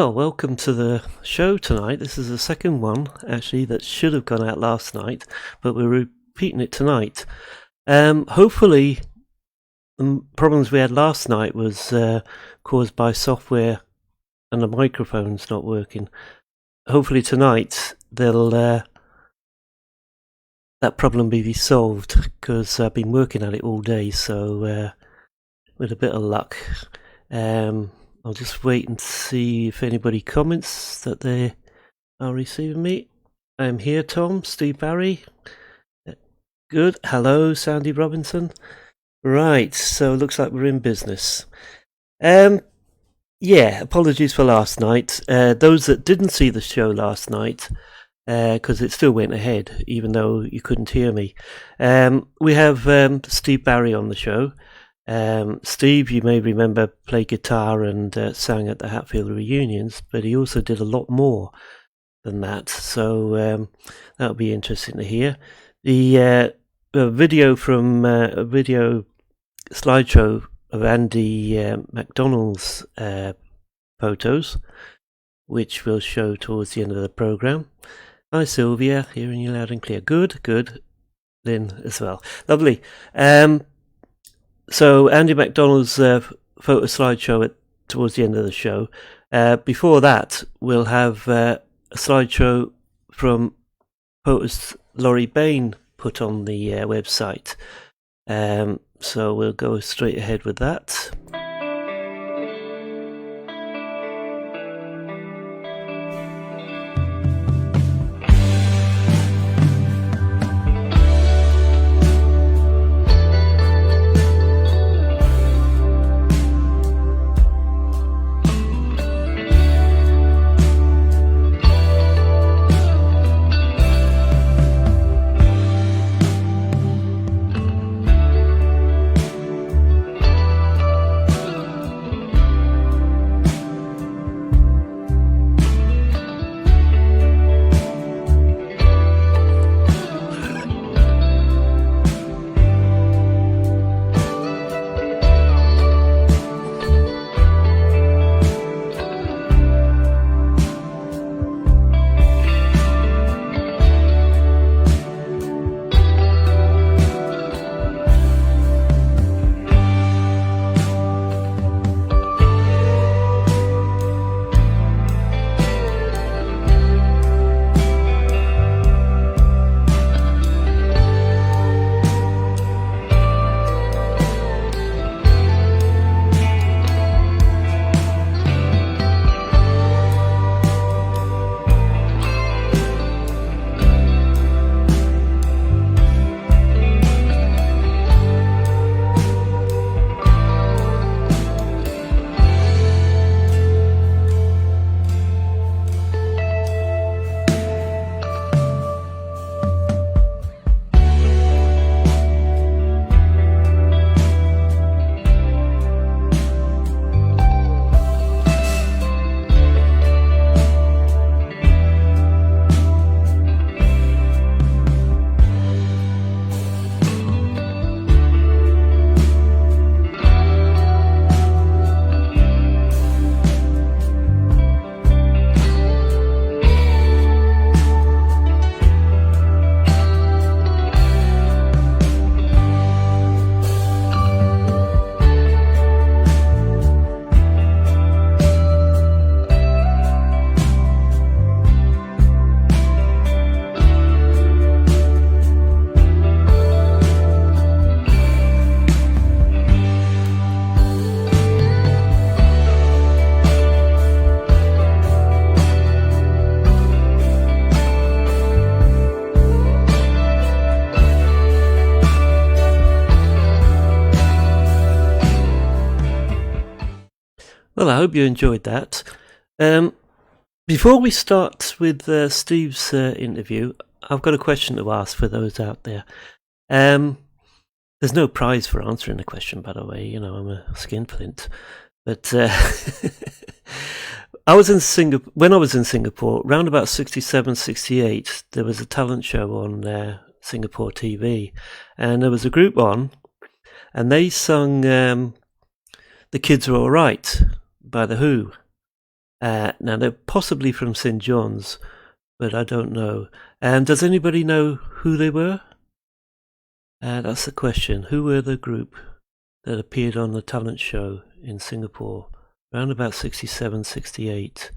Well, welcome to the show tonight. This is the second one, actually, that should have gone out last night, but we're repeating it tonight. Hopefully, the problems we had last night was caused by software and the microphone's not working. Hopefully tonight, that problem be solved, because I've been working at it all day, so with a bit of luck. I'll just wait and see if anybody comments that they are receiving me. I'm here, Tom, Steve Barry. Good. Hello, Sandy Robinson. Right, so it looks like we're in business. Yeah, apologies for last night. Those that didn't see the show last night, because it still went ahead, even though you couldn't hear me. We have Steve Barry on the show. Steve, you may remember, played guitar and sang at the Hatfield reunions, but he also did a lot more than that, so that'll be interesting to hear. The video from a video slideshow of Andy McDonald's photos, which we'll show towards the end of the programme. Hi Sylvia, hearing you loud and clear. Good. Lynn as well. Lovely. So Andy McDonald's photo slideshow towards the end of the show. Before that, we'll have a slideshow from photos Laurie Bain put on the website. So we'll go straight ahead with that. Well, I hope you enjoyed that. Before we start with Steve's interview, I've got a question to ask for those out there. There's no prize for answering the question, by the way. You know, I'm a skinflint. But I was in Singapore when I was in Singapore, around about 67, 68. There was a talent show on Singapore TV, and there was a group on, and they sung "The Kids Are All Right" by The Who. Now, they're possibly from St. John's, but I don't know. Does anybody know who they were? That's the question. Who were the group that appeared on the talent show in Singapore around about 67, 68?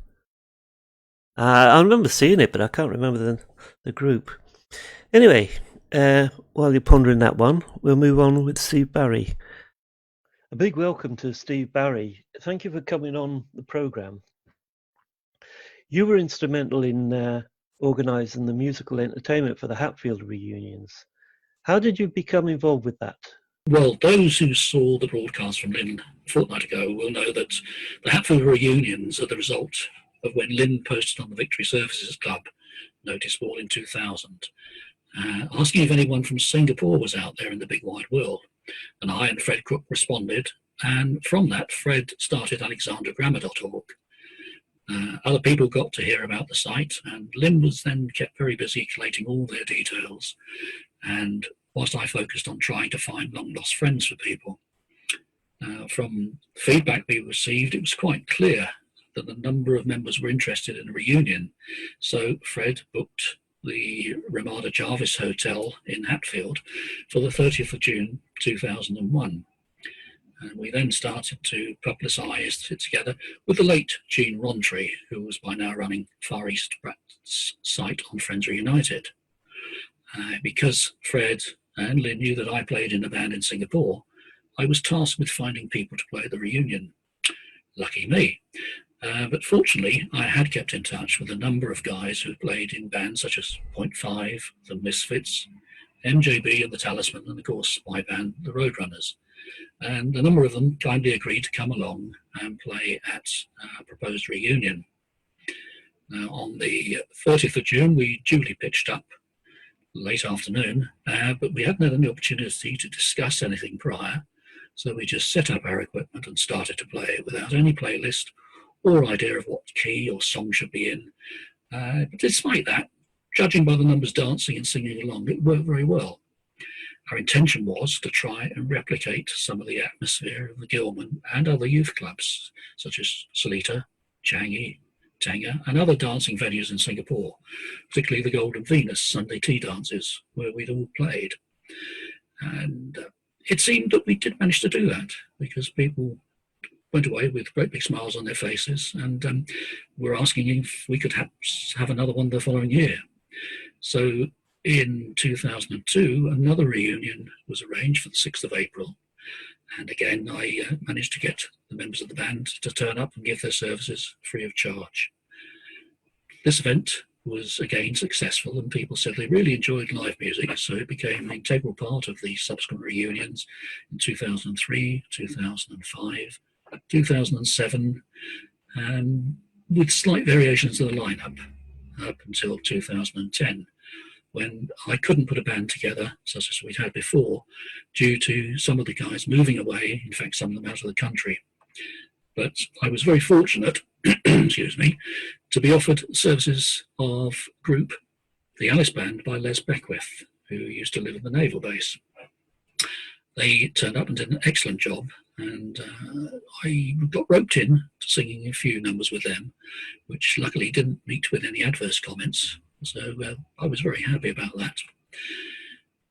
I remember seeing it, but I can't remember the group. Anyway, while you're pondering that one, we'll move on with Steve Barry. A big welcome to Steve Barry. Thank you for coming on the programme. You were instrumental in organising the musical entertainment for the Hatfield reunions. How did you become involved with that? Well, those who saw the broadcast from Lynn a fortnight ago will know that the Hatfield reunions are the result of when Lynn posted on the Victory Services Club notice board in 2000, asking if anyone from Singapore was out there in the big wide world. And I and Fred Crook responded, and from that, Fred started alexandergrammar.org. Other people got to hear about the site, and Lynn was then kept very busy collating all their details. And whilst I focused on trying to find long-lost friends for people, from feedback we received, it was quite clear that the number of members were interested in a reunion. So Fred booked the Ramada Jarvis Hotel in Hatfield for the 30th of June 2001. And we then started to publicise it together with the late Gene Rontry, who was by now running Far East site on Friends Reunited. Because Fred and Lynn knew that I played in a band in Singapore, I was tasked with finding people to play at the reunion. Lucky me. But fortunately, I had kept in touch with a number of guys who played in bands such as Point Five, The Misfits, MJB and The Talisman, and of course my band, The Roadrunners. And a number of them kindly agreed to come along and play at a proposed reunion. Now, on the 30th of June, we duly pitched up late afternoon, but we hadn't had any opportunity to discuss anything prior, so we just set up our equipment and started to play without any playlist or idea of what key or song should be in. But despite that, judging by the numbers dancing and singing along, it worked very well. Our intention was to try and replicate some of the atmosphere of the Gilman and other youth clubs, such as Salita, Changi, Tanga, and other dancing venues in Singapore, particularly the Golden Venus Sunday tea dances, where we'd all played. And it seemed that we did manage to do that, because people went away with great big smiles on their faces, and were asking if we could have another one the following year. So in 2002, another reunion was arranged for the 6th of April. And again, I managed to get the members of the band to turn up and give their services free of charge. This event was again successful, and people said they really enjoyed live music, so it became an integral part of the subsequent reunions in 2003, 2005, 2007, with slight variations of the lineup up until 2010. When I couldn't put a band together, such as we'd had before, due to some of the guys moving away, in fact, some of them out of the country. But I was very fortunate, excuse me, to be offered services of group, the Alice Band by Les Beckwith, who used to live in the naval base. They turned up and did an excellent job, and I got roped in to singing a few numbers with them, which luckily didn't meet with any adverse comments. So I was very happy about that.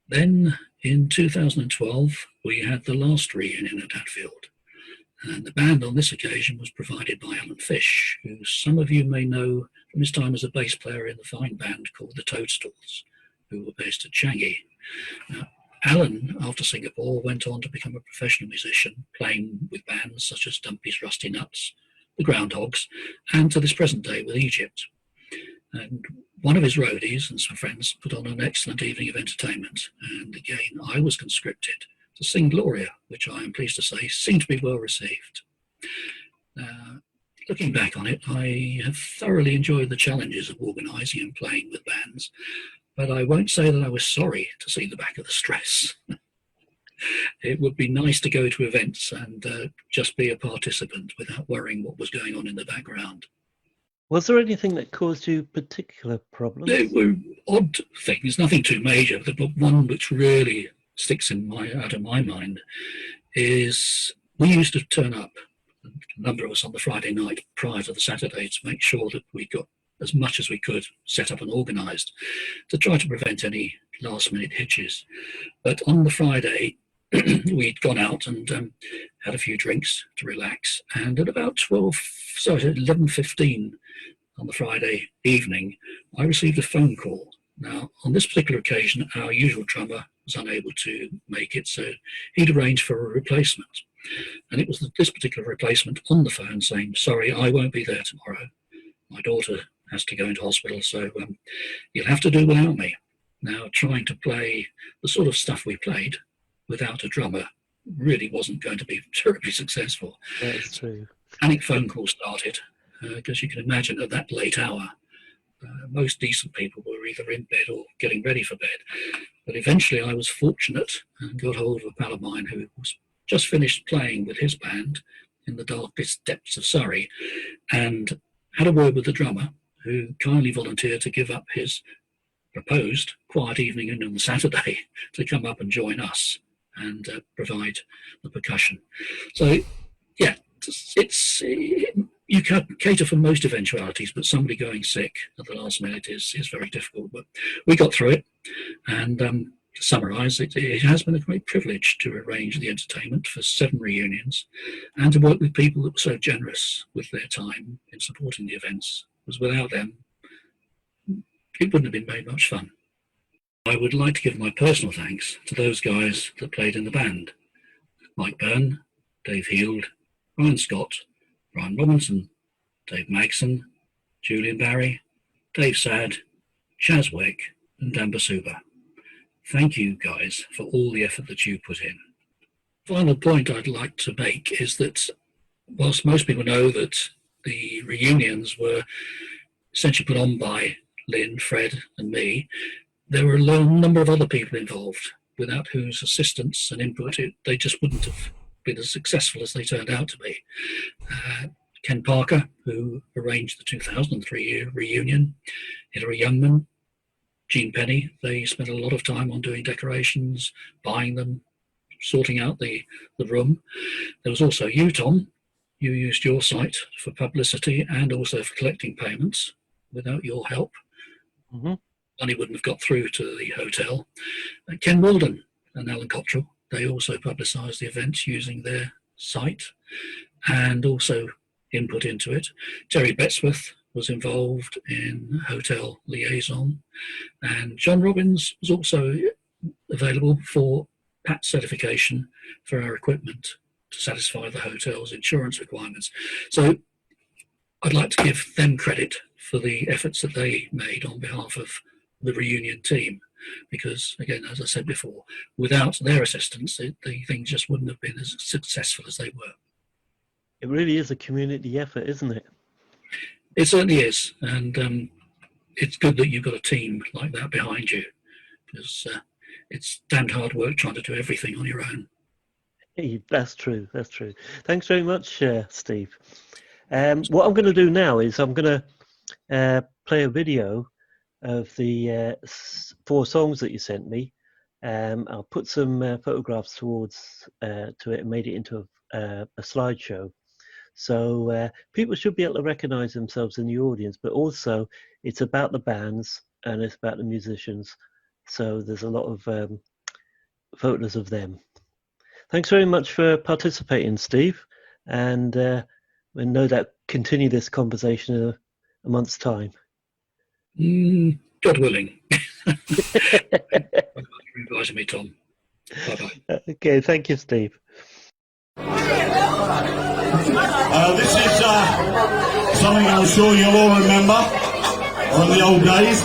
Then in 2012, we had the last reunion at Hatfield. And the band on this occasion was provided by Alan Fish, who some of you may know from his time as a bass player in the fine band called the Toadstools, who were based at Changi. Now, Alan, after Singapore, went on to become a professional musician, playing with bands such as Dumpy's Rusty Nuts, the Groundhogs, and to this present day with Egypt. And one of his roadies and some friends put on an excellent evening of entertainment. And again, I was conscripted to sing Gloria, which I am pleased to say seemed to be well received. Looking back on it, I have thoroughly enjoyed the challenges of organising and playing with bands, but I won't say that I was sorry to see the back of the stress. It would be nice to go to events and just be a participant without worrying what was going on in the background. Was there anything that caused you particular problems? There were odd things, nothing too major, but one which really sticks out of my mind is we used to turn up a number of us on the Friday night prior to the Saturday to make sure that we got as much as we could set up and organised to try to prevent any last minute hitches. But on the Friday, we'd gone out and had a few drinks to relax. And at about 11:15 on the Friday evening, I received a phone call. Now, on this particular occasion, our usual drummer was unable to make it, so he'd arranged for a replacement. And it was this particular replacement on the phone saying, "Sorry, I won't be there tomorrow. My daughter has to go into hospital, so you'll have to do without me." Now, trying to play the sort of stuff we played without a drummer really wasn't going to be terribly successful. That's true. Panic phone call started, because you can imagine at that late hour, most decent people were either in bed or getting ready for bed. But eventually I was fortunate and got hold of a pal of mine who was just finished playing with his band in the darkest depths of Surrey, and had a word with the drummer, who kindly volunteered to give up his proposed quiet evening on the Saturday to come up and join us and provide the percussion. So, yeah, you can cater for most eventualities, but somebody going sick at the last minute is very difficult. But we got through it, and to summarise, it has been a great privilege to arrange the entertainment for 7 reunions and to work with people that were so generous with their time in supporting the events, because without them, it wouldn't have been very much fun. I would like to give my personal thanks to those guys that played in the band: Mike Byrne, Dave Heald, Ryan Scott, Brian Robinson, Dave Magson, Julian Barry, Dave Sadd, Chaz Weck, and Dan Basuba. Thank you guys for all the effort that you put in. Final point I'd like to make is that whilst most people know that the reunions were essentially put on by Lynn, Fred and me, there were a number of other people involved without whose assistance and input they just wouldn't have been as successful as they turned out to be. Ken Parker, who arranged the 2003 reunion, Hilary Youngman, Gene Penny. They spent a lot of time on doing decorations, buying them, sorting out the room. There was also you, Tom. You used your site for publicity and also for collecting payments. Without your help, money wouldn't have got through to the hotel. Ken Walden and Alan Cottrell, they also publicised the events using their site and also input into it. Terry Betsworth was involved in hotel liaison, and John Robbins was also available for PAT certification for our equipment to satisfy the hotel's insurance requirements. So I'd like to give them credit for the efforts that they made on behalf of the reunion team, because, again, as I said before, without their assistance, the things just wouldn't have been as successful as they were. It really is a community effort, isn't it? It certainly is, and it's good that you've got a team like that behind you, because it's damned hard work trying to do everything on your own. Hey, that's true. That's true. Thanks very much, Steve. What I'm going to do now is I'm going to play a video of the 4 songs that you sent me. I'll put some photographs towards to it and made it into a slideshow. So people should be able to recognise themselves in the audience, but also it's about the bands and it's about the musicians. So there's a lot of photos of them. Thanks very much for participating, Steve, and we'll no doubt continue this conversation in a month's time. God willing. Thank you for inviting me, Tom. Bye-bye. Okay, thank you, Steve. This is something I'm sure you'll all remember from the old days.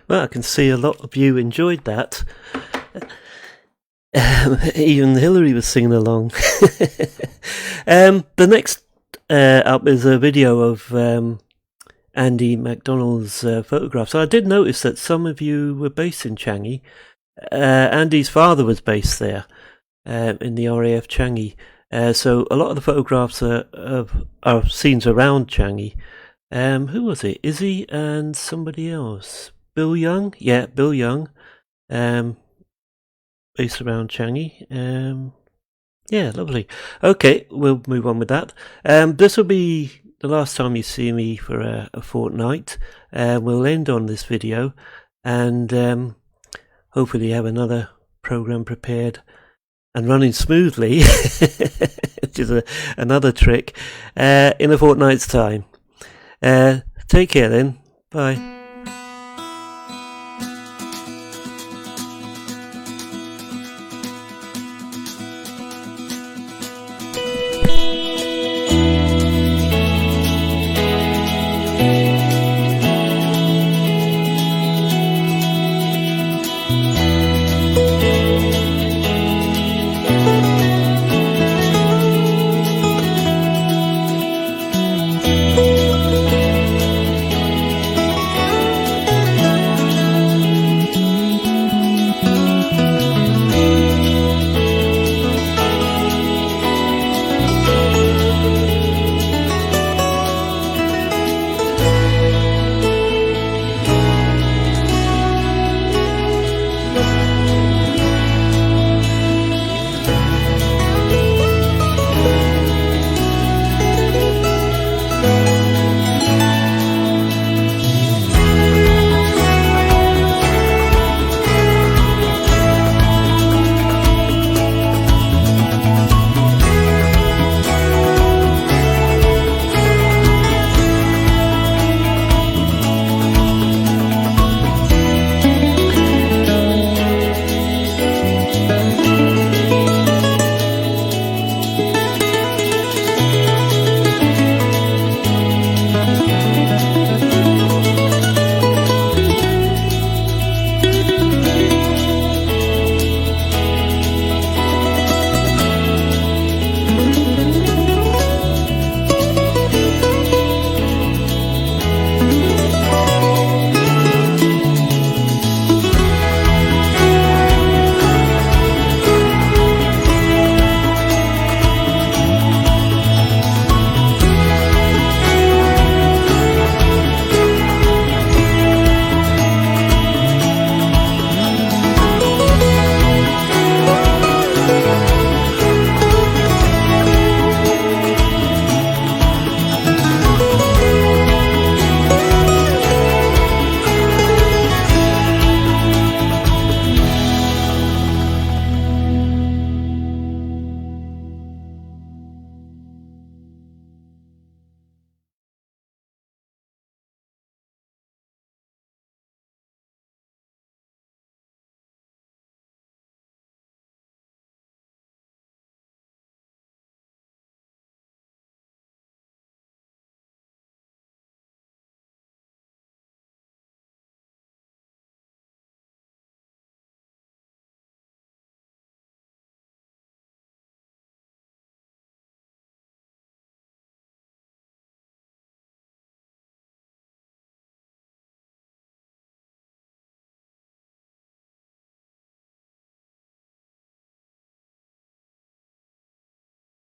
Well, I can see a lot of you enjoyed that. Even Hillary was singing along. The next up is a video of Andy MacDonald's photographs. So I did notice that some of you were based in Changi. Andy's father was based there in the RAF Changi. So a lot of the photographs are scenes around Changi. Who was it? Izzy and somebody else. Bill Young? Yeah, Bill Young. Based around Changi. Yeah, lovely. Okay, we'll move on with that. This will be the last time you see me for a fortnight. We'll end on this video and hopefully have another program prepared and running smoothly, which is another trick, in a fortnight's time. Take care then. Bye.